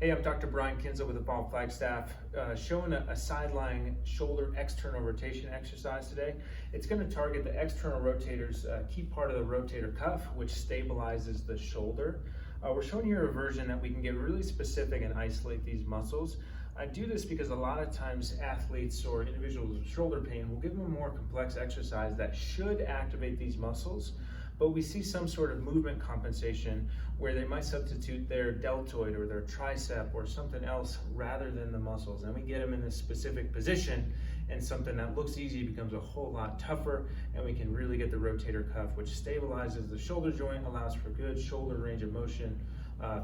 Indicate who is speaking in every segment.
Speaker 1: Hey, I'm Dr. Brian Kinzel with Evolve Flagstaff, showing a side-lying shoulder external rotation exercise today. It's going to target the external rotator's key part of the rotator cuff, which stabilizes the shoulder. We're showing here a version that we can get really specific and isolate these muscles. I do this because a lot of times athletes or individuals with shoulder pain will give them a more complex exercise that should activate these muscles, but we see some sort of movement compensation where they might substitute their deltoid or their tricep or something else rather than the muscles. And we get them in this specific position, and something that looks easy becomes a whole lot tougher, and we can really get the rotator cuff, which stabilizes the shoulder joint, allows for good shoulder range of motion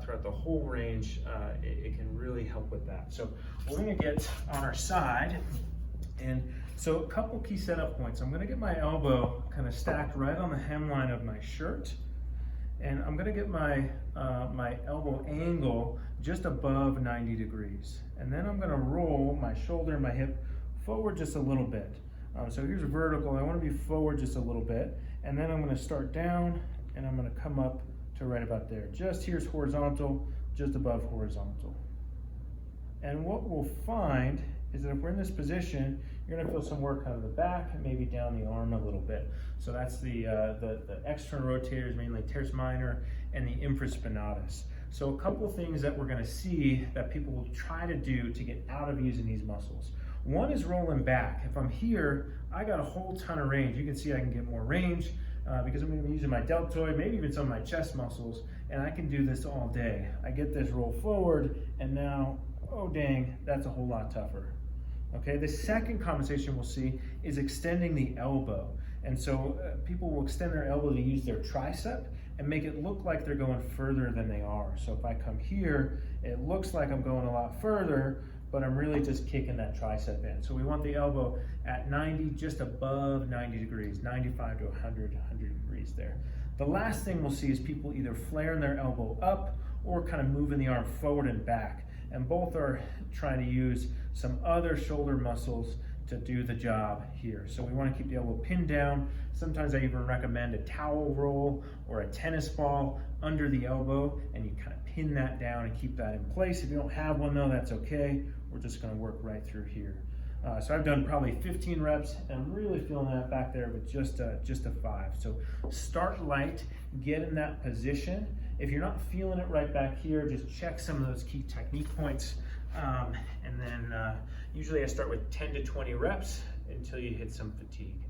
Speaker 1: throughout the whole range. It can really help with that. So we're gonna get on our side. And so a couple key setup points. I'm gonna get my elbow kind of stacked right on the hemline of my shirt. And I'm gonna get my elbow angle just above 90 degrees. And then I'm gonna roll my shoulder and my hip forward just a little bit. So here's a vertical. I wanna be forward just a little bit. And then I'm gonna start down and I'm gonna come up to right about there. Just here's horizontal, just above horizontal. And what we'll find is that if we're in this position, you're gonna feel some work out of the back and maybe down the arm a little bit. So that's the external rotators, mainly teres minor and the infraspinatus. So a couple things that we're gonna see that people will try to do to get out of using these muscles. One is rolling back. If I'm here, I got a whole ton of range. You can see I can get more range because I'm gonna be using my deltoid, maybe even some of my chest muscles, and I can do this all day. I get this roll forward, and now, oh dang, that's a whole lot tougher. Okay, the second compensation we'll see is extending the elbow. And so people will extend their elbow to use their tricep and make it look like they're going further than they are. So if I come here, it looks like I'm going a lot further, but I'm really just kicking that tricep in. So we want the elbow at 90, just above 90 degrees, 95 to 100 degrees there. The last thing we'll see is people either flaring their elbow up or kind of moving the arm forward and back. And both are trying to use some other shoulder muscles to do the job here. So we want to keep the elbow pinned down. Sometimes I even recommend a towel roll or a tennis ball under the elbow, and you kind of pin that down and keep that in place. If you don't have one though, that's okay. We're just going to work right through here. So I've done probably 15 reps, and I'm really feeling that back there with just a 5. So start light, get in that position. If you're not feeling it right back here, just check some of those key technique points. And then usually I start with 10 to 20 reps until you hit some fatigue.